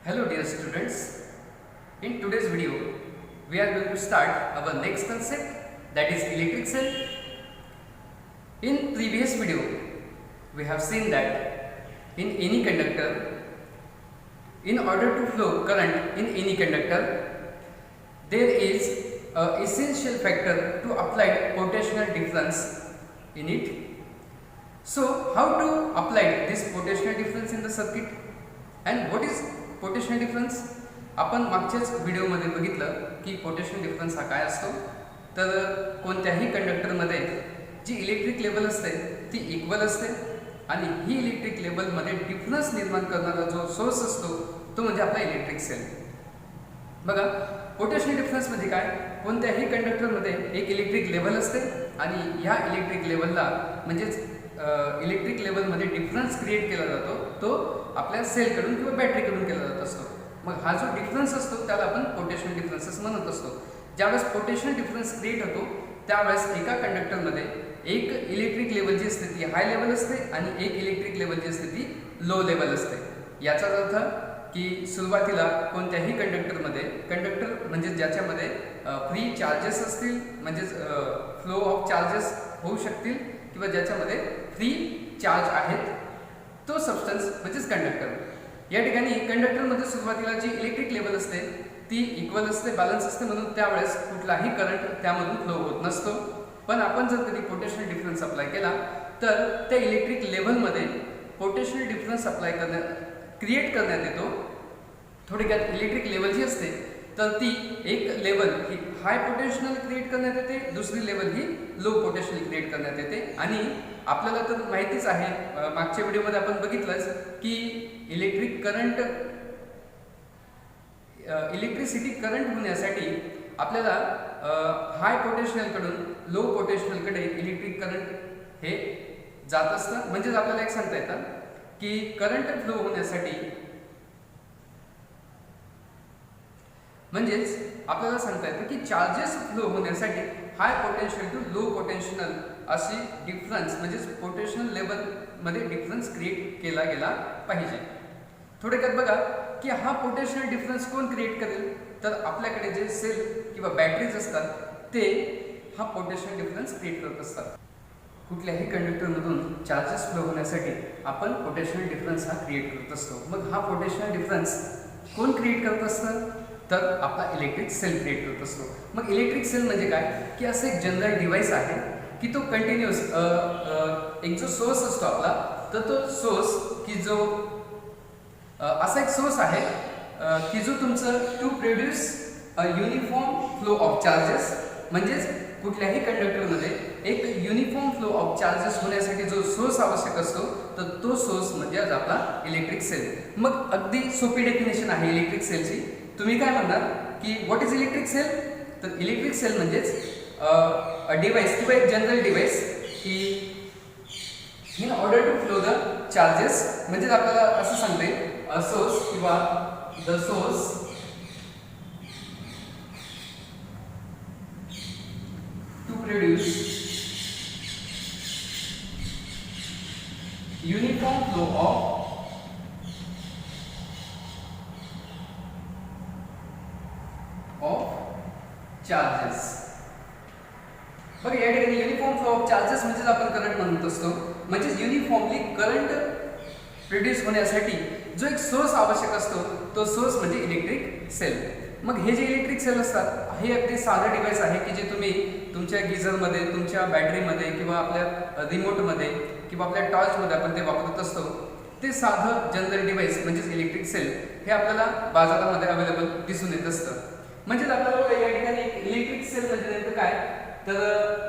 Hello dear students, in today's video we are going to start our next concept, that is electric cell. In previous video we have seen that in any conductor, in order to flow current in any conductor, there is an essential factor to apply potential difference in it. So how to apply this potential difference in the circuit and what is potential difference? आपण मागच्याच व्हिडिओमध्ये बघितलं की potential difference हा काय असतो. तर कोणत्याही कंडक्टरमध्ये जी इलेक्ट्रिक लेवल असते ती इक्वल असते आणि ही इलेक्ट्रिक लेवलमध्ये डिफरन्स निर्माण करणारा जो सोर्स असतो तो म्हणजे आपला इलेक्ट्रिक सेल. बघा, पोटेन्शियल डिफरन्स म्हणजे काय? कोणत्याही कंडक्टरमध्ये एक इलेक्ट्रिक लेवल असते आणि ह्या इलेक्ट्रिक लेवलला म्हणजेच इलेक्ट्रिक लेवलमध्ये डिफरन्स क्रिएट केला जातो तो आपल्या सेलकडून किंवा बॅटरीकडून केला जात असतो. मग हा जो डिफरन्स असतो त्याला आपण पोटेन्शियल डिफरन्सेस म्हणत असतो. ज्यावेळेस पोटेन्शियल डिफरन्स क्रिएट होतो त्यावेळेस एका कंडक्टरमध्ये एक इलेक्ट्रिक लेवल जी असते ती हाय लेवल असते आणि एक इलेक्ट्रिक लेवल जी असते ती लो लेवल असते. याचाच अर्थ की सुरुवातीला कोणत्याही कंडक्टर म्हणजे ज्याच्यामध्ये फ्री चार्जेस असतील, म्हणजेच फ्लो ऑफ चार्जेस होऊ शकतील किंवा ज्याच्यामध्ये फ्री चार्ज आहेत, तो सबस्टन्स म्हणजेच कंडक्टर. या ठिकाणी कंडक्टरमध्ये सुरुवातीला जी इलेक्ट्रिक लेवल असते ती इक्वल असते, बॅलन्स असते, म्हणून त्यावेळेस कुठलाही करंट त्यामधून फ्लो होत नसतो. पण आपण जर कधी पोटेन्शियल डिफरन्स अप्लाय केला तर त्या इलेक्ट्रिक लेवलमध्ये पोटेन्शियल डिफरन्स क्रिएट करण्यात येतो. थोडक्यात इलेक्ट्रिक लेवल जी असते तर ती एक लेवल ही हाय पोटेन्शियल क्रिएट करण्यात येते, दुसरी लेवल ही लो पोटेन्शियल क्रिएट करण्यात येते. आणि आपल्याला तर माहितीच आहे, मागच्या व्हिडिओमध्ये आपण बघितलंच की इलेक्ट्रिसिटी करंट होण्यासाठी आपल्याला हाय पोटेन्शियलकडून लो पोटेन्शियलकडे इलेक्ट्रिक करंट हे जात असतं. म्हणजेच आपल्याला एक सांगता येतं की करंट फ्लो होण्यासाठी म्हणजेच आपल्याला सांगता येतं की चार्जेस फ्लो होण्यासाठी हाय पोटेन्शियल टू लो पोटेन्शियल अशी डिफरन्स म्हणजेच पोटेन्शियल लेवलमध्ये डिफरन्स क्रिएट केला गेला पाहिजे. थोडक्यात बघा की हा पोटेन्शियल डिफरन्स कोण क्रिएट करेल? तर आपल्याकडे जे सेल किंवा बॅटरीज असतात ते हा पोटेन्शियल डिफरन्स क्रिएट करत असतात. कुठल्याही कंडक्टरमधून चार्जेस फ्लो होण्यासाठी आपण पोटेन्शियल डिफरन्स हा क्रिएट करत असतो. मग हा पोटेन्शियल डिफरन्स कोण क्रिएट करत असतं? तर आपला इलेक्ट्रिक सेल क्रिएट करत असतो. मग इलेक्ट्रिक सेल म्हणजे काय की असं एक जनरल डिव्हाइस आहे की तो कंटिन्युअस एक जो सोर्स असतो आपला, तर तो सोर्स की जो असा एक सोर्स आहे की जो तुमचं to produce a uniform flow of charges, म्हणजेच कुठल्याही कंडक्टरमध्ये एक युनिफॉर्म फ्लो ऑफ चार्जेस होण्यासाठी जो सोर्स आवश्यक असतो तर तो सोर्स म्हणजे आज आपला इलेक्ट्रिक सेल. मग अगदी सोपी डेफिनेशन आहे इलेक्ट्रिक सेलची. तुम्ही काय म्हणणार की व्हॉट इज इलेक्ट्रिक सेल? तर इलेक्ट्रिक सेल म्हणजेच अ डिव्हाइस किंवा एक जनरल डिव्हाइस की in order to flow the charges, म्हणजेच आपल्याला असं सांगता येईल अ सोर्स किंवा the source to produce uniform flow of charges. बघा, या ठिकाणी युनिफॉर्म फ्लो ऑफ चार्जेस म्हणजेच आपण करंट म्हणत असतो. म्हणजेच युनिफॉर्मली करंट प्रोड्यूस होण्यासाठी जो एक सोर्स आवश्यक असतो तो सोर्स म्हणजे इलेक्ट्रिक सेल. मग हे जे इलेक्ट्रिक सेल असतात हे अगदी साधं डिव्हाइस आहे की जे तुम्ही तुमच्या गिझरमध्ये, तुमच्या बॅटरीमध्ये किंवा आपल्या रिमोटमध्ये किंवा आपल्या टॉर्चमध्ये आपण ते वापरत असतो. ते साधं जनरल डिव्हाइस म्हणजेच इलेक्ट्रिक सेल हे आपल्याला बाजारामध्ये अवेलेबल दिसून येत असतं. म्हणजेच आपल्याला या ठिकाणी इलेक्ट्रिक सेल म्हणजे नेमकं काय? तर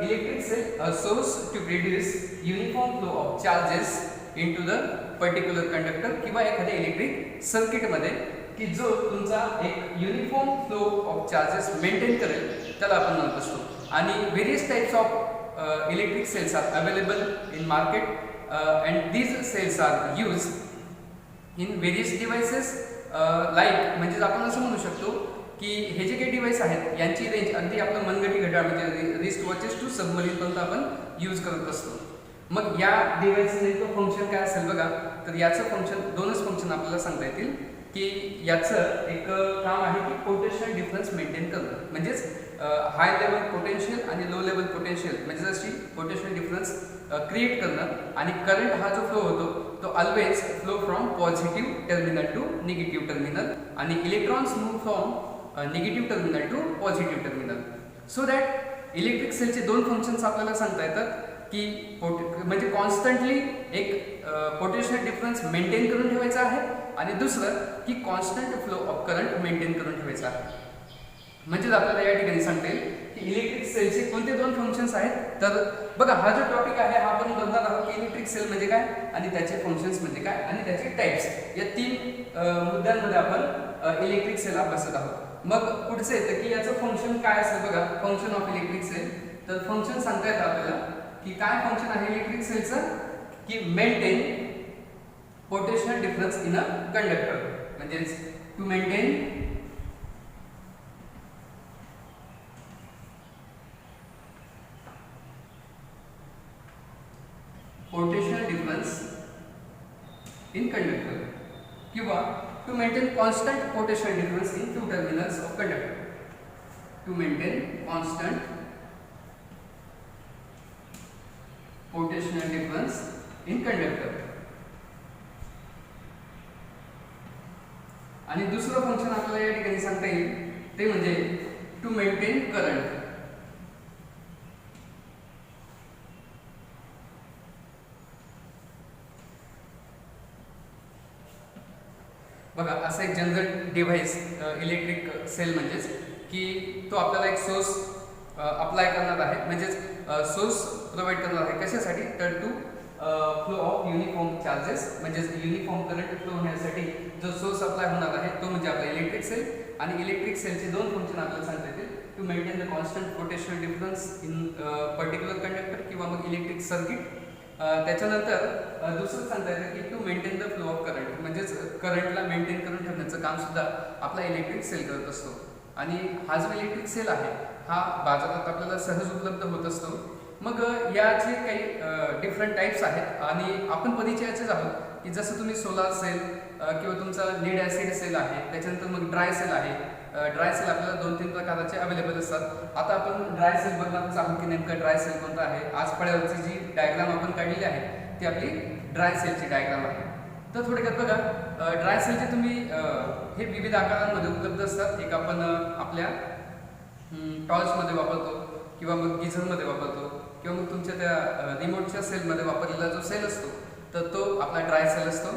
electric cell source to produce uniform flow of charges into the particular conductor किंवा एखाद्या इलेक्ट्रिक सर्किटमध्ये की जो तुमचा एक uniform flow of charges maintain करेल त्याला आपण म्हणत असतो. आणि various types of electric cells are available in market and these cells are use in various devices like, म्हणजेच आपण असं म्हणू शकतो की हे जे काही डिव्हाइस आहेत यांची रेंज अगदी आपलं मनगटी घड्याळ म्हणजे रिस्ट वॉचेस टू सबमरीन पर्यंत आपण यूज करत असतो. मग या डिव्हाइसचं नेमकं फंक्शन काय असेल बघा, तर याचं फंक्शन दोनच फंक्शन आपल्याला सांगता येतील. की याचं एक काम आहे की पोटेन्शियल डिफरन्स मेंटेन करणं, म्हणजेच हाय लेवल पोटेन्शियल आणि लो लेवल पोटेन्शियल म्हणजे जशी पोटेन्शियल डिफरन्स क्रिएट करणं आणि करंट हा जो फ्लो होतो तो always flow from positive terminal to negative terminal आणि electrons move from negative terminal to positive terminal. So that electric सेलचे दोन फंक्शन्स आपल्याला सांगता येतात की म्हणजे कॉन्स्टंटली एक पोटेन्शियल डिफरन्स मेंटेन करून ठेवायचा आहे आणि दुसरं की constant flow of current maintain करून ठेवायचा आहे. म्हणजेच आपल्याला या ठिकाणी सांगता येईल की इलेक्ट्रिक सेलचे कोणते दोन फंक्शन्स आहेत. तर बघा हा जो टॉपिक आहे हा आपण बघणार आहोत की इलेक्ट्रिक सेल म्हणजे काय आणि त्याचे फंक्शन्स म्हणजे काय आणि त्याचे टाइप्स, या तीन मुद्द्यांमध्ये आपण इलेक्ट्रिक सेल अभ्यासत आहोत. मग पुढचं येतं की याचं फंक्शन काय असेल. बघा फंक्शन ऑफ इलेक्ट्रिक सेल, तर फंक्शन सांगता येतं आपल्याला की काय फंक्शन आहे इलेक्ट्रिक सेलचं की maintain potential difference in a conductor, म्हणजेच to maintain potential difference in conductor किंवा to maintain constant potential difference in two terminals of conductor. To maintain constant potential difference in conductor. आणि दुसरं function आपल्याला या ठिकाणी सांगता येईल ते म्हणजे टू मेंटेन करंट. बघा असं एक जनरल डिव्हाइस इलेक्ट्रिक सेल म्हणजेच की तो आपल्याला एक सोर्स अप्लाय करणार आहे, म्हणजेच सोर्स प्रोव्हाइड करणार आहे कशासाठी, तर to flow of uniform charges, म्हणजेच युनिफॉर्म करंट फ्लो होण्यासाठी जो सोर्स अप्लाय होणार आहे तो म्हणजे आपला इलेक्ट्रिक सेल. आणि इलेक्ट्रिक सेलचे दोन फंक्शन आपल्याला सांगता येतील, to maintain the constant potential difference in particular conductor किंवा मग इलेक्ट्रिक सर्किट. त्याच्यानंतर दुसरं सांगता येतं की to maintain the flow of current, म्हणजेच करंटला मेंटेन करून ठेवण्याचं काम सुद्धा आपला इलेक्ट्रिक सेल करत असतो. आणि हा जो इलेक्ट्रिक सेल आहे हा बाजारात आपल्याला सहज उपलब्ध होत असतो. मग याचे काही डिफरंट टाईप्स आहेत आणि आपण परिचयाचेच आहोत की जसं तुम्ही सोलार सेल किंवा तुमचा लीड ॲसिड सेल आहे, त्याच्यानंतर मग ड्राय सेल आहे. ड्राय सेल आपल्याला 2-3 प्रकारचे अवेलेबल असतात. आता आपण ड्राय सेल बघणारच आहोत की नेमकं ड्राय सेल कोणता आहे. आज फळ्यावरची जी डायग्राम आपण काढलेली आहे ती आपली ड्राय सेलची डायग्राम आहे. तर थोडक्यात बघा ड्राय सेलचे तुम्ही हे विविध आकारांमध्ये उपलब्ध असतात. एक आपण आपल्या टॉर्चमध्ये वापरतो किंवा मग गिझरमध्ये वापरतो किंवा मग तुमच्या त्या रिमोटच्या सेलमध्ये वापरलेला जो सेल असतो तर तो आपला ड्राय सेल असतो.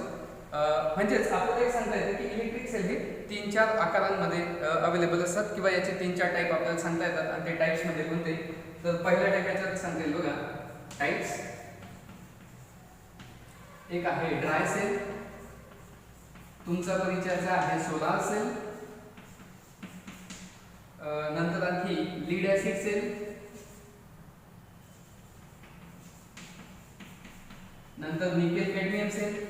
म्हणजेच आपल्याला एक सांगता येतं की इलेक्ट्रिक सेल हे 3-4 आकारांमध्ये अवेलेबल असतात किंवा याचे 3-4 टाईप आपल्याला सांगता येतात. आणि ते टाईप्समध्ये कोणते, तर पहिल्या टाईप याच्यात सांगता येईल बघा टाईप्स. एक आहे ड्राय सेल, तुमचा परिचयाचा आहे सोलार सेल, नंतर आणखी लीड ॲसिड सेल, नंतर nickel cadmium cell.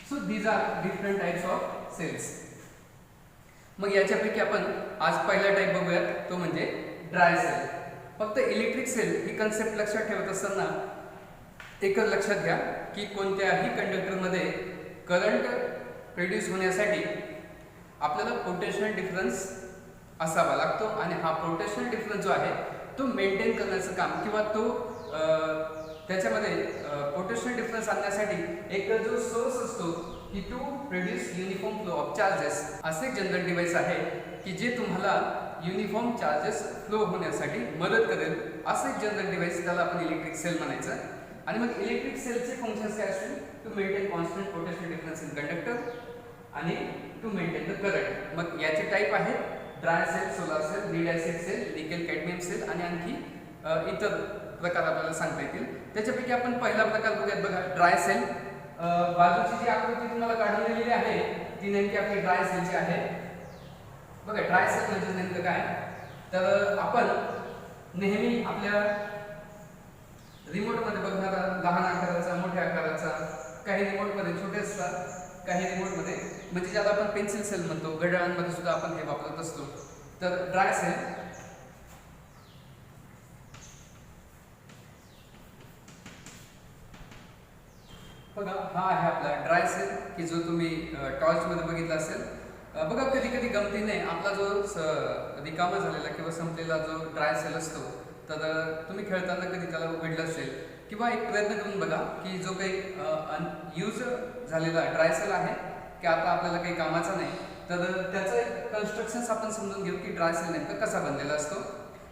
So these are different types of cells. मग याच्यापैकी आपण आज पहिला टाइप बघूयात तो म्हणजे ड्राय सेल. फक्त इलेक्ट्रिक सेल ही कन्सेप्ट लक्षात ठेवत असताना एकच लक्षात घ्या की कोणत्याही कंडक्टरमध्ये करंट प्रोड्यूस होण्यासाठी आपल्याला पोटेन्शियल डिफरन्स असावा लागतो आणि हा पोटेन्शियल डिफरन्स जो आहे तो मेंटेन करण्याचं काम किंवा तो त्याच्यामध्ये पोटेन्शियल डिफरन्स आणण्यासाठी एक जो सोर्स असतो की to produce uniform flow of charges, असे एक जनरल डिव्हाइस आहे की जे तुम्हाला युनिफॉर्म चार्जेस फ्लो होण्यासाठी मदत करेल. असं एक जनरल डिव्हाइस त्याला आपण इलेक्ट्रिक सेल म्हणायचं. आणि मग इलेक्ट्रिक सेलचे फंक्शन्स काय असतील, to maintain constant potential difference in conductor आणि टू मेंटेन द करंट. मग याचे टाईप आहेत dry cell, solar cell, lead acid cell, nickel cadmium cell आणि आणखी इतर प्रकार आपल्याला सांगता येतील. त्याच्यापैकी आपण पहिला प्रकार बघूयात. बघा ड्राय सेल. बाजूची जी आकृती तुम्हाला काढून दिलेली आहे ती नेमकी आपली ड्राय सेलची आहे. बघा ड्राय सेल म्हणजे नेमकं काय, तर आपण नेहमी आपल्या रिमोटमध्ये बघणारा लहान आकाराचा, मोठ्या आकाराचा, काही रिमोटमध्ये छोटे असतात, काही रिमोटमध्ये म्हणजे ज्याला आपण पेन्सिल सेल म्हणतो, घड्याळांमध्ये सुद्धा आपण हे वापरत असतो. तर ड्राय सेल बघा हा आहे आपला ड्राय सेल की जो तुम्ही टॉर्चमध्ये बघितला असेल. बघा कधी कधी गमतीने आपला जो रिकामा झालेला किंवा संपलेला जो ड्राय सेल असतो तर तुम्ही खेळताना कधी त्याला उघडलं असेल किंवा एक प्रयत्न करून बघा की जो काही यूज झालेला ड्राय सेल आहे की आता आपल्याला काही कामाचा नाही तर त्याचं एक कन्स्ट्रक्शन्स आपण समजून घेऊ की ड्राय सेल नेमका कसा बनलेला असतो.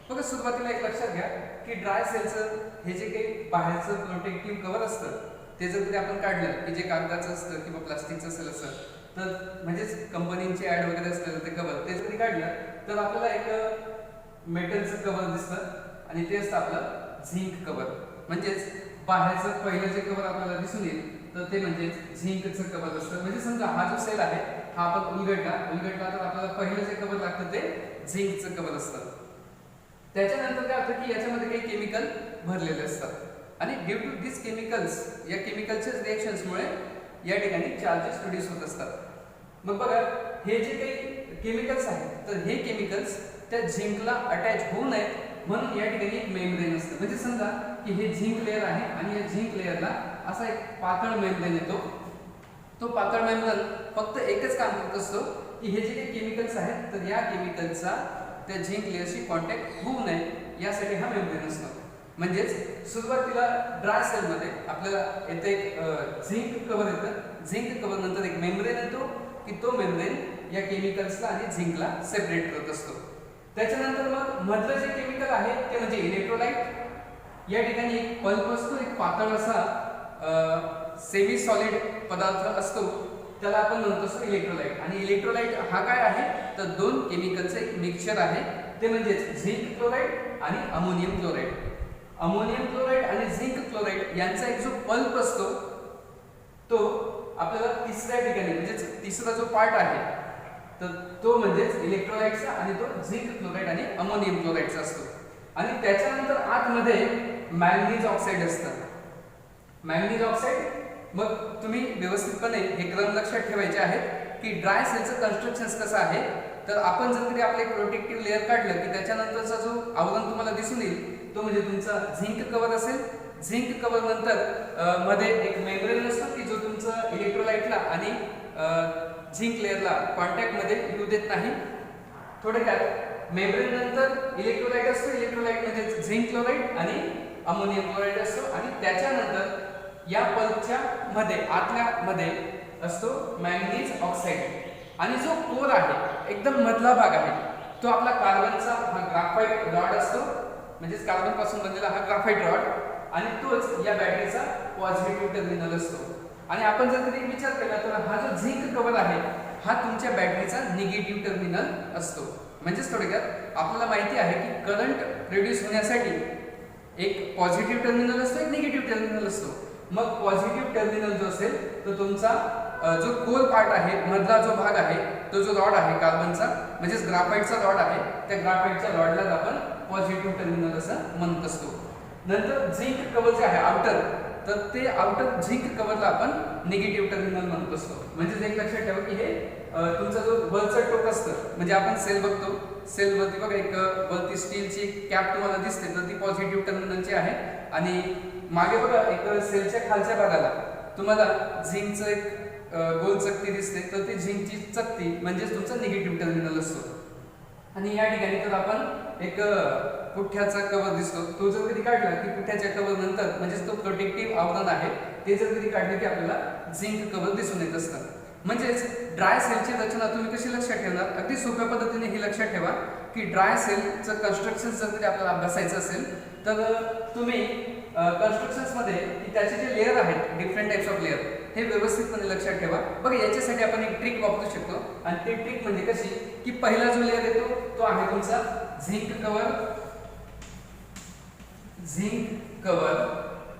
बघा सुरुवातीला एक लक्षात घ्या की ड्राय सेलचं हे जे काही बाहेरचं प्रोटेक्टिव्ह कव्हर असतं ते जर कधी आपण काढलं की जे कागदाचं असतं किंवा प्लास्टिकचं असेल असं तर म्हणजेच कंपनीचे ॲड वगैरे असलेलं ते कव्हर ते जरी काढलं तर आपल्याला एक मेटलचं कव्हर दिसतं आणि ते असतं आपलं झिंक कव्हर. म्हणजेच बाहेरचं पहिलं जे कव्हर आपल्याला दिसून येईल तर ते म्हणजेच झिंकचं कव्हर असतं. म्हणजे समजा हा जो सेल आहे हा आपण उलगडला तर आपल्याला पहिलं जे कव्हर लागतं ते झिंकचं कव्हर असतं. त्याच्यानंतर काय होतं की याच्यामध्ये काही केमिकल भरलेले असतात आणि ड्यू टू दिस केमिकल्स या केमिकलच्या रिएक्शन्समुळे या ठिकाणी चार्जेस प्रोड्यूस होत असतात. मग बघा हे जे काही केमिकल्स आहेत तर हे केमिकल्स त्या झिंकला अटॅच होऊ नयेत म्हणून या ठिकाणी एक मेम्ब्रेन असतं. म्हणजे समजा की हे झिंक लेअर आहे आणि या झिंक लेअरला असा एक पातळ मेम्ब्रेन येतो. तो पातळ मेम्ब्रेन फक्त एकच काम करत असतो की हे जे काही केमिकल्स आहेत तर या केमिकलचा त्या झिंक लेअरशी कॉन्टॅक्ट होऊ नये यासाठी हा मेम्ब्रेन असतो. म्हणजेच सुरुवातीला ड्राय सेलमध्ये आपल्याला येथे एक झिंक कव्हर येतं. झिंक कव्हर नंतर एक मेम्ब्रेन येतो की तो मेम्ब्रेन या केमिकल्सला आणि झिंकला सेपरेट करत असतो. त्याच्यानंतर मग मधलं जे केमिकल आहे ते म्हणजे इलेक्ट्रोलाइट. या ठिकाणी एक पल्प असतो, एक पातळ असा सेमी सॉलिड पदार्थ असतो त्याला आपण म्हणतो असतो इलेक्ट्रोलाइट. आणि इलेक्ट्रोलाइट हा काय आहे तर दोन केमिकलचं एक मिक्सचर आहे ते म्हणजे झिंक क्लोराइड आणि अमोनियम क्लोराइड. अमोनियम क्लोराइड आणि झिंक क्लोराइड यांचा एक जो पल्प असतो तो आपल्याला तिसऱ्या ठिकाणी म्हणजे तिसरा जो पार्ट आहे तर तो म्हणजेच इलेक्ट्रोलाइटचा आणि तो झिंक क्लोराइड आणि अमोनियम क्लोराइडचा असतो. आणि त्याच्यानंतर आतमध्ये मॅंगनीज ऑक्साईड असतं. मॅंगनीज ऑक्साईड मग तुम्ही व्यवस्थितपणे हे क्रम लक्षात ठेवायचे आहेत की ड्राय सेलचं कन्स्ट्रक्शन कसं आहे. तर आपण जर तरी आपलं एक प्रोटेक्टिव्ह लेअर काढलं की त्याच्यानंतरचा जो आवरण तुम्हाला दिसून येईल तो म्हणजे तुमचा झिंक कव्हर असेल. झिंक कव्हर नंतर मध्ये एक मेम्ब्रेन असतो की जो तुमचं इलेक्ट्रोलाइटला आणि झिंक लेअरला कॉन्टॅक्टमध्ये येऊ देत नाही. थोडक्यात मेम्ब्रेन नंतर इलेक्ट्रोलाइट असतो. इलेक्ट्रोलाइट म्हणजे झिंक क्लोराइड आणि अमोनियम क्लोराइड असतो आणि त्याच्यानंतर या पल्पच्या मध्ये आतल्या मध्ये असतो मॅंगनीज ऑक्साईड. आणि जो कोर आहे एकदम मधला भाग आहे तो आपला कार्बनचा हा ग्राफाइट रॉड असतो. म्हणजेच कार्बन पासून बनलेला हा ग्राफाइट रॉड आणि तोच या बॅटरीचा पॉझिटिव्ह टर्मिनल असतो. आणि आपण जर कधी विचार केला तर हा जो झिंक कव्हर आहे हा तुमच्या बॅटरीचा निगेटिव्ह टर्मिनल असतो. म्हणजेच थोडक्यात आपल्याला माहिती आहे की करंट प्रोड्यूस होण्यासाठी एक पॉझिटिव्ह टर्मिनल असतो, एक निगेटिव्ह टर्मिनल असतो. मग पॉझिटिव्ह टर्मिनल जो असेल तो तुमचा जो कोर पार्ट आहे मधला जो भाग आहे तो जो रॉड आहे कार्बनचा म्हणजेच ग्राफाइटचा रॉड आहे त्या ग्राफाइटच्या रॉडला आपण पॉझिटिव्ह टर्मिनल असं म्हणत असतो. नंतर झिंक कव्हर जे आहे आउटर तर ते आउटर झिंक कव्हरला आपण निगेटिव्ह टर्मिनल म्हणत असतो. म्हणजे एक लक्षात ठेवा की हे तुमचा जो वरचं टोक असतं म्हणजे आपण सेल बघतो सेलवरती बघा एक वरती स्टीलची कॅप तुम्हाला दिसते तर ती पॉझिटिव्ह टर्मिनलची आहे आणि मागे बघा एक सेलच्या खालच्या भागाला तुम्हाला झिंकचं एक गोल चकती दिसते तर ती झिंकची चकती म्हणजेच तुमचा निगेटिव्ह टर्मिनल असतो. आणि या ठिकाणी तर आपण एक पुठ्ठ्याचा कव्हर दिसतो. तो जर कधी काढला की पुठ्ठ्याच्या कव्हर नंतर म्हणजेच तो प्रोटेक्टिव्ह आवरण आहे ते जर कधी काढले की आपल्याला झिंक कव्हर दिसून येत असतं. म्हणजेच ड्राय सेलची रचना तुम्ही कशी लक्षात ठेवणार अगदी सोप्या पद्धतीने हे लक्षात ठेवा की ड्राय सेलचं कन्स्ट्रक्शन जर कधी आपल्याला अभ्यासायचं असेल तर तुम्ही कन्स्ट्रक्शन्समध्ये त्याचे जे लेअर आहेत डिफरंट टाइप्स ऑफ लेअर हे व्यवस्थितपणे लक्षात ठेवा. बघा याच्यासाठी आपण एक ट्रिक वापरू शकतो आणि ते ट्रिक म्हणजे कशी की पहिला जो लेअर येतो तो आहे तुमचा झिंक कव्हर.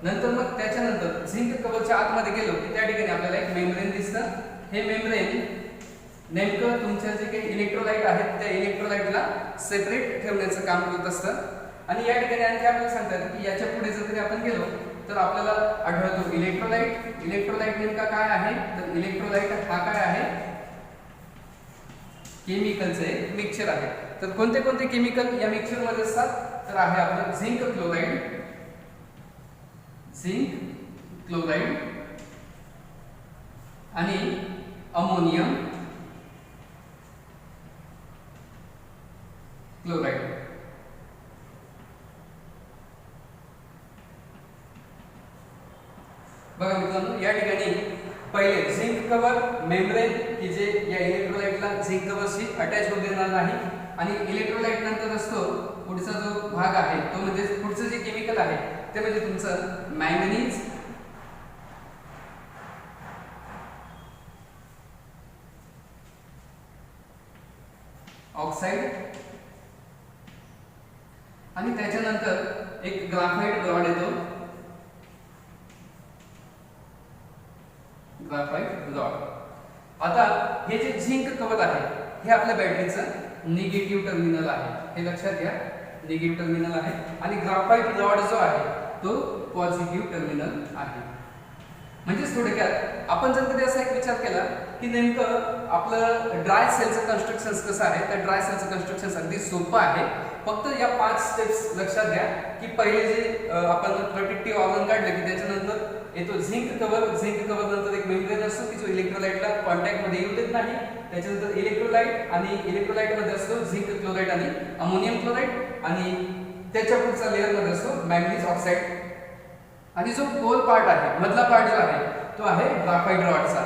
नंतर मग त्याच्यानंतर झिंक कव्हरच्या आतमध्ये गेलो की त्या ठिकाणी आपल्याला एक मेम्ब्रेन दिसतं. हे मेम्ब्रेन नेमकं तुमच्या जे काही इलेक्ट्रोलाइट आहेत त्या इलेक्ट्रोलाइटला सेपरेट ठेवण्याचं काम करत असतं. आणि या ठिकाणी आणखी आपल्याला सांगतात की याच्या पुढे जर कधी आपण गेलो तर आपल्याला आढळतो इलेक्ट्रोलाइट. इलेक्ट्रोलाइट नेमका काय आहे तर इलेक्ट्रोलाइट हा काय आहे केमिकलचे एक मिक्सचर आहे. तर कोणते कोणते केमिकल या मिक्सचर मध्ये असतात तर आहे आपलं झिंक क्लोराइड आणि अमोनियम क्लोराईड. बघा मित्रांनो, या ठिकाणी पहिले झिंक कव्हर मेम्ब्रेन की जे या इलेक्ट्रोलाइटला झिंक कव्हरशी अटॅच होऊ देणार नाही, आणि इलेक्ट्रोलाइट नंतर असतो पुढचा जो भाग आहे तो म्हणजे पुढचं जे केमिकल आहे ते म्हणजे तुमचं मॅंगनीज ऑक्साइड, आणि त्याच्यानंतर एक ग्राफाइट रॉड येतो, ग्राफाइट रॉड. आता हे जे झिंक कव्हर आहे हे आपल्या बॅटरीचं निगेटिव्ह टर्मिनल आहे, हे लक्षात घ्या, निगेटिव्ह टर्मिनल आहे, आणि ग्राफाइट रॉड जो आहे तो पॉझिटिव्ह टर्मिनल आहे. म्हणजेच थोडक्यात आपण जर कधी असा एक विचार केला की नेमकं आपलं ड्राय सेलचं कन्स्ट्रक्शन कसं आहे, तर ड्राय सेलचं कन्स्ट्रक्शन अगदी सोपं आहे. फक्त या 5 स्टेप्स लक्षात घ्या की पहिले जे आपण प्रोटेक्टिव्ह ऑर्गन काढलं की त्याच्यानंतर येतो झिंक कव्हर. झिंक कव्हर नंतर एक मेम्ब्रेन असतो की जो इलेक्ट्रोलाइटला कॉन्टॅक्ट मध्ये येऊ देत नाही. त्याच्यानंतर इलेक्ट्रोलाइट, आणि इलेक्ट्रोलाइट मध्ये असतो झिंक क्लोराईड आणि अमोनियम क्लोराईड, आणि त्याच्या पुढचा लेअर मध्ये असतो मॅंगनीज ऑक्साइड, आणि जो गोल पार्ट आहे मधला पार्ट जो आहे तो आहे ग्राफाइट रॉडचा.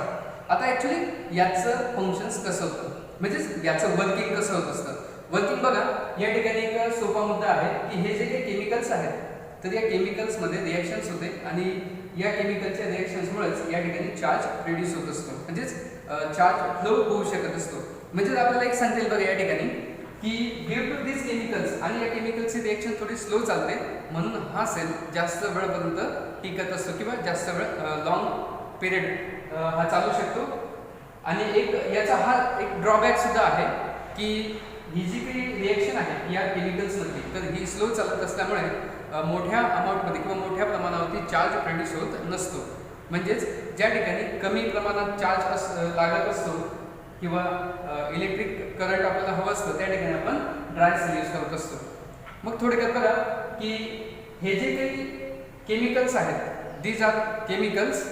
आता ऍक्च्युली याचं फंक्शन्स कसं होतं, म्हणजे याचं वर्किंग कसं होत असतं. वर्किंग बघा, या ठिकाणी एक सोपा मुद्दा आहे की हे जे काही केमिकल्स आहेत तर या केमिकल्स मध्ये रिएक्शन्स होते, आणि या केमिकलच्या रिएक्शन्समुळेच या ठिकाणी चार्ज प्रोड्यूस होत असतो, म्हणजेच चार्ज फ्लो होऊ शकत असतो. म्हणजे आपल्याला एक सांगता येईल बघा या ठिकाणी की ड्यू टू दिस केमिकल्स, आणि या केमिकलची रिएक्शन थोडी स्लो चालते म्हणून हा सेल जास्त वेळपर्यंत टिकत असतो किंवा जास्त वेळ लॉंग पिरियड हा चालू शकतो. आणि एक याचा हा एक ड्रॉबॅक सुद्धा आहे की ही जी काही रिएक्शन आहे या केमिकल्समध्ये तर ही स्लो चालत असल्यामुळे मोठ्या अमाऊंटमध्ये किंवा मोठ्या प्रमाणावरती चार्ज प्रोड्यूस होत नसतो. म्हणजेच ज्या ठिकाणी कमी प्रमाणात चार्ज लागत असतो किंवा इलेक्ट्रिक करंट आपल्याला हवं असतं त्या ठिकाणी आपण ड्राय सेल यूज करत असतो. मग थोडक्यात बघा की हे जे काही केमिकल्स आहेत these are chemicals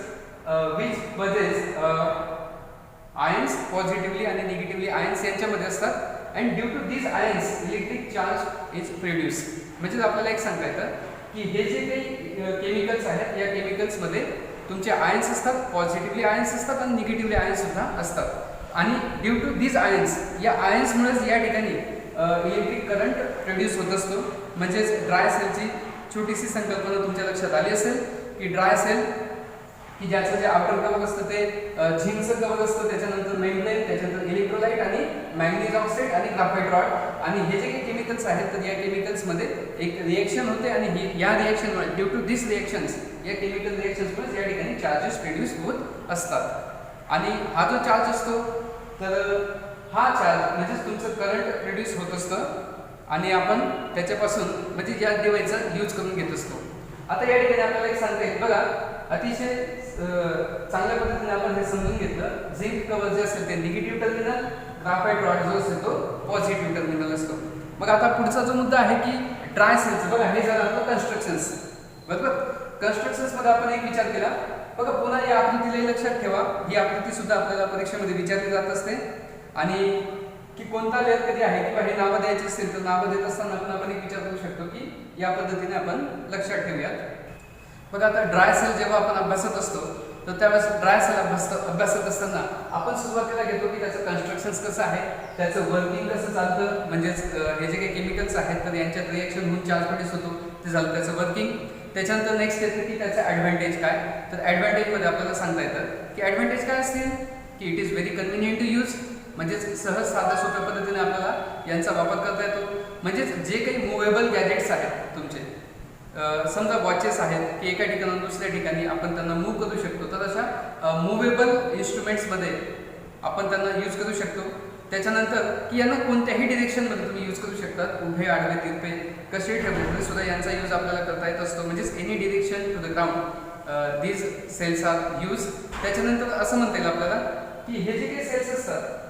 which possess ions positively आणि निगेटिव्हली आयन्स यांच्यामध्ये असतात, and due to these ions electric charge is produce. म्हणजे आपल्याला एक सांगता येतं की हे जे काही केमिकल्स आहेत या केमिकल्समध्ये तुमचे आयन्स असतात, पॉझिटिव्हली आयन्स असतात आणि निगेटिव्हली आयन्स सुद्धा असतात, आणि ड्यू टू दीज आयन्स या आयन्समुळेच या ठिकाणी इलेक्ट्रिक करंट प्रोड्यूस होत असतो. म्हणजेच ड्राय सेलची छोटीशी संकल्पना तुमच्या लक्षात आली असेल की ड्राय सेल की ज्याचं जे आउटर कव्हर असतं ते झिंकचं कव्हर असतं, त्याच्यानंतर मेम्ब्रेन, त्याच्यानंतर इलेक्ट्रोलाइट आणि मॅंगनीज ऑक्साइड आणि ग्राफाइट रॉड, आणि हे जे काही केमिकल्स आहेत तर या केमिकल्समध्ये एक रिएक्शन होते, आणि या रिएक्शनमुळे ड्यू टू दिस रिएक्शन्स या केमिकल रिएक्शन्समुळे या ठिकाणी चार्जेस प्रोड्यूस होत असतात. आणि हा जो चार्ज असतो तर हा चार्ज म्हणजेच तुमचं करंट प्रोड्यूस होत असतं, आणि आपण त्याच्यापासून म्हणजे या डिव्हाइसचा यूज करून घेत असतो. आता या ठिकाणी आपल्याला एक सांगता येईल बघा, अतिशय चांगल्या पद्धतीने आपण हे समजून घेतलं. झिंक कव्हर जे असेल ते निगेटिव्ह टर्मिनल, ग्राफाइट रॉड जो असेल तो पॉझिटिव्ह टर्मिनल असतो. मग आता पुढचा जो मुद्दा आहे की ड्राय सेलचं बघा, हे झालं आपलं कन्स्ट्रक्शन्स, बरोबर. कन्स्ट्रक्शन्स मध्ये आपण एक विचार केला बघा, पुन्हा या आकृतीला लक्षात ठेवा, ही आकृती सुद्धा आपल्याला परीक्षेमध्ये विचारली जात असते, आणि की कोणता लेअर कधी आहे किंवा हे नावं द्यायची असेल तर नावं देत असताना आपण एक विचार करू शकतो की या पद्धतीने आपण लक्षात ठेवूयात. बघा, आता ड्राय सेल जेव्हा आपण अभ्यासत असतो तर त्यावेळेस ड्राय सेल अभ्यासत असताना आपण सुरुवातीला घेतो की त्याचं कन्स्ट्रक्शन कसं आहे, त्याचं वर्किंग कसं चालतं, म्हणजेच हे जे काही केमिकल्स आहेत तर यांच्यात रिएक्शन होऊन चार्ज प्रोड्यूस होतो, ते झालं त्याचं वर्किंग. त्याच्यानंतर नेक्स्ट येतं की त्याचं ॲडव्हान्टेज काय, तर ॲडव्हान्टेजमध्ये आपल्याला सांगता येतं की ॲडव्हान्टेज काय असतील की it is very convenient to use, म्हणजेच सहज साध्या सोप्या पद्धतीने आपल्याला यांचा वापर करता येतो. म्हणजेच जे काही मुव्हेबल गॅजेट्स आहेत तुमचे, समजा वॉचेस आहेत की एका ठिकाणाहून दुसऱ्या ठिकाणी आपण त्यांना मूव्ह करू शकतो, तर अशा मुव्हेबल इन्स्ट्रुमेंट्समध्ये आपण त्यांना यूज करू शकतो. त्याच्यानंतर की यांना कोणत्याही डिरेक्शनमध्ये तुम्ही यूज करू शकतात, उभे आडवे तिरपे कसे ठेवले तरी सुद्धा यांचा यूज आपल्याला करता येत असतो. म्हणजेच any direction to the ground these cells are use. त्याच्यानंतर असं म्हणता येईल आपल्याला की हे जे काही सेल्स असतात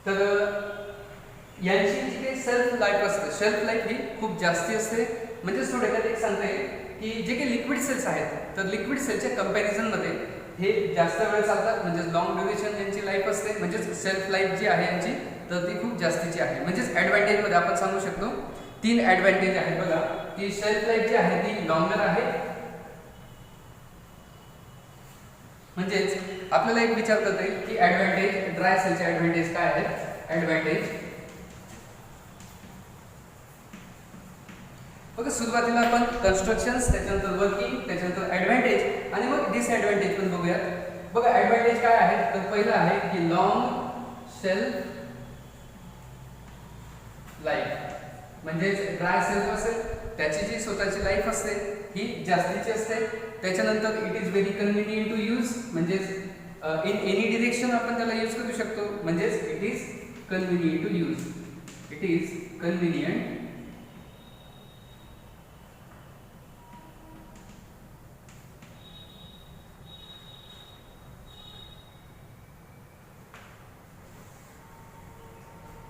तर यांची जी काही सेल्फ लाईफ असते, शेल्फ लाईफ ही खूप जास्ती असते. म्हणजेच थोडक्यात एक सांगता येईल की जे काही लिक्विड सेल्स आहेत तर लिक्विड सेलच्या कम्पॅरिझनमध्ये हे जास्त वेळ चालतात, म्हणजे लॉंग ड्युरेशन यांची लाईफ असते, म्हणजेच सेल्फ लाईफ जी आहे यांची तर ती खूप जास्तीची आहे. म्हणजेच ॲडव्हान्टेजमध्ये आपण सांगू शकतो 3 ॲडव्हान्टेज आहेत बघा, की शेल्फ लाईफ जी आहे ती लॉंगर आहे. म्हणजेच आपल्याला एक विचार करता येईल की ॲडव्हान्टेज, ड्राय सेलचे ॲडव्हान्टेज काय आहेत. ॲडव्हान्टेज बघा, सुरुवातीला आपण कन्स्ट्रक्शन्स, त्याच्यानंतर वर्किंग, त्याच्यानंतर ॲडव्हान्टेज आणि मग डिसॲडव्हान्टेज पण बघूयात. बघा ॲडव्हान्टेज काय आहेत, तर पहिलं आहे की लॉंग शेल्फ लाईफ. म्हणजेच ड्राय सेल्फ असेल त्याची जी स्वतःची लाईफ असते ही जास्तीची असते. त्याच्यानंतर it is very convenient to use, म्हणजेच इन एनी डिरेक्शन आपण त्याला यूज करू शकतो. म्हणजेच it is convenient to use, it is convenient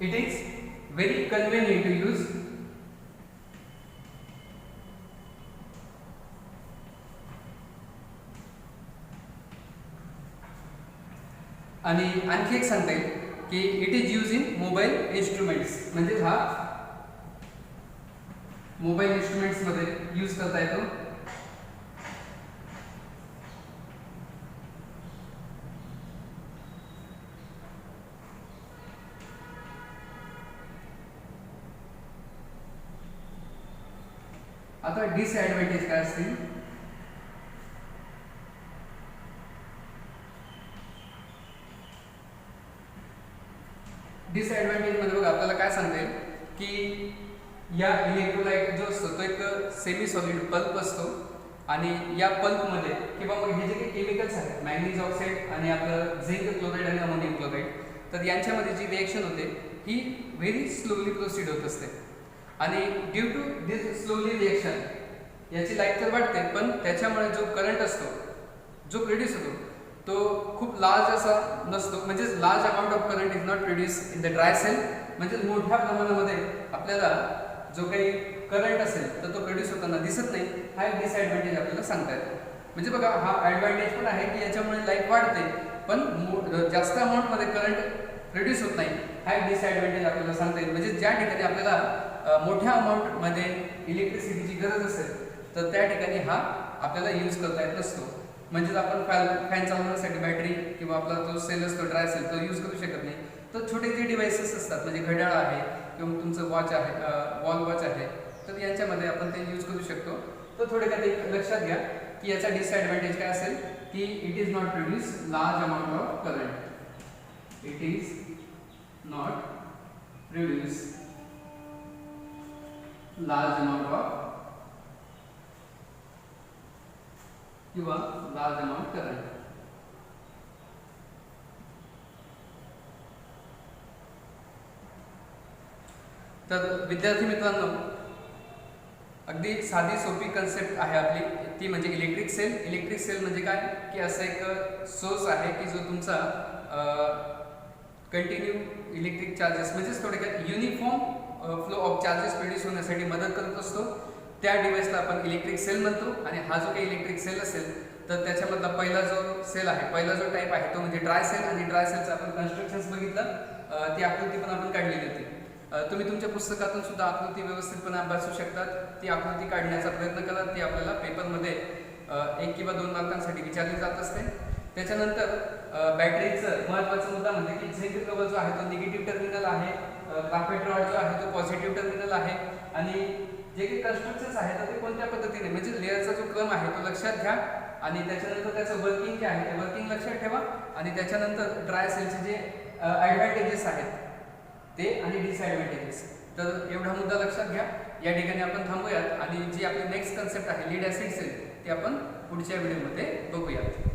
it is very convenient to use. आणि आणखी एक सांगता येईल की it is use in mobile instruments, म्हणजे हा मोबाईल इन्स्ट्रुमेंट्स मध्ये यूज करता येतो. आता डिसएडवांटेज काय असतील, डिसएडवांटेज मध्ये बघा आपल्याला काय सांगता येईल की या इलेक्ट्रोलाइट जो असतो तो एक सेमी सॉलिड पल्प असतो आणि या पल्प मध्ये किंवा मग हे जे काही केमिकल्स आहेत मॅग्नीज ऑक्साईड आणि आपलं झिंक क्लोराईड आणि अमोनियम क्लोराईड, तर यांच्यामध्ये जी रिएक्शन होते ही व्हेरी स्लोली प्रोसीड होत असते. आणि due to this slowly reaction याची लाईफ तर वाढते, पण त्याच्यामुळे जो करंट असतो जो प्रोड्यूस होतो तो खूप लार्ज असा नसतो. म्हणजे large amount of current is not produce in the dry cell. म्हणजे मोठ्या प्रमाणामध्ये आपल्याला जो काही करंट असेल तर तो प्रोड्यूस होताना दिसत नाही. हा एक डिसएडवांटेज आपल्याला सांगता येतो. म्हणजे बघा हा ॲडव्हान्टेज पण आहे की याच्यामुळे लाईफ वाढते, पण जास्त अमाऊंटमध्ये करंट प्रोड्यूस होत नाही. हा एक डिसएडवांटेज आपल्याला सांगता येईल. म्हणजे ज्या ठिकाणी आपल्याला मोठ्या अमाऊंटमध्ये इलेक्ट्रिसिटीची गरज असेल तर त्या ठिकाणी हा आपल्याला यूज करता येत नसतो. म्हणजेच आपण फॅन चालवण्यासाठी बॅटरी किंवा आपला जो सेल असतो ड्राय सेल तो यूज करू शकत नाही. तर छोटे जे डिव्हाइसेस असतात म्हणजे घड्याळ आहे किंवा तुमचं वॉच आहे, वॉल वॉच आहे, तर यांच्यामध्ये आपण ते यूज करू शकतो. तर थोडक्यात एक लक्षात घ्या की याचा डिसएडवांटेज काय असेल की it is not produce large amount of current. It is not produce large amount of किंवा लार्ज अमाऊंट करंट. तर विद्यार्थी मित्रांनो, अगदी साधी सोपी कन्सेप्ट आहे आपली, ती म्हणजे इलेक्ट्रिक सेल. इलेक्ट्रिक सेल म्हणजे काय की असं एक सोर्स आहे की जो तुमचा कंटिन्यू इलेक्ट्रिक चार्जेस म्हणजेच थोडक्यात uniform flow of charges produce होण्यासाठी मदत करत असतो. त्या डिव्हाइसला आपण इलेक्ट्रिक सेल म्हणतो. आणि हा जो काही इलेक्ट्रिक सेल असेल तर त्याच्यामधला पहिला जो सेल आहे, पहिला जो टाईप आहे तो म्हणजे ड्राय सेल. आणि ड्राय सेलचं आपण कन्स्ट्रक्शन्स बघितलं, ती आकृती पण आपण काढलेली होती. तुम्ही तुमच्या पुस्तकातून सुद्धा आकृती व्यवस्थितपणे अभ्यासू शकतात. ती आकृती काढण्याचा प्रयत्न करा, ती आपल्याला पेपरमध्ये 1 किंवा 2 मार्कांसाठी विचारली जात असते. त्याच्यानंतर बॅटरीचं महत्त्वाचा मुद्दा म्हणजे की झिंक कव्हर जो आहे तो निगेटिव्ह टर्मिनल आहे, ग्राफाइट रॉड जो आहे तो पॉझिटिव्ह टर्मिनल आहे. आणि जे काही कन्स्ट्रक्शन्स आहेत तर ते कोणत्या पद्धतीने म्हणजे लेअरचा जो क्रम आहे तो लक्षात घ्या. आणि त्याच्यानंतर त्याचं वर्किंग जे आहे ते वर्किंग लक्षात ठेवा. आणि त्याच्यानंतर ड्राय सेलचे जे ॲडव्हान्टेजेस आहेत ते आणि डिसएडव्हान्टेजेस, तर एवढा मुद्दा लक्षात घ्या. या ठिकाणी आपण थांबूयात आणि जी आपली नेक्स्ट कन्सेप्ट आहे लीड ॲसिड सेल ती आपण पुढच्या व्हिडिओमध्ये बघूयात.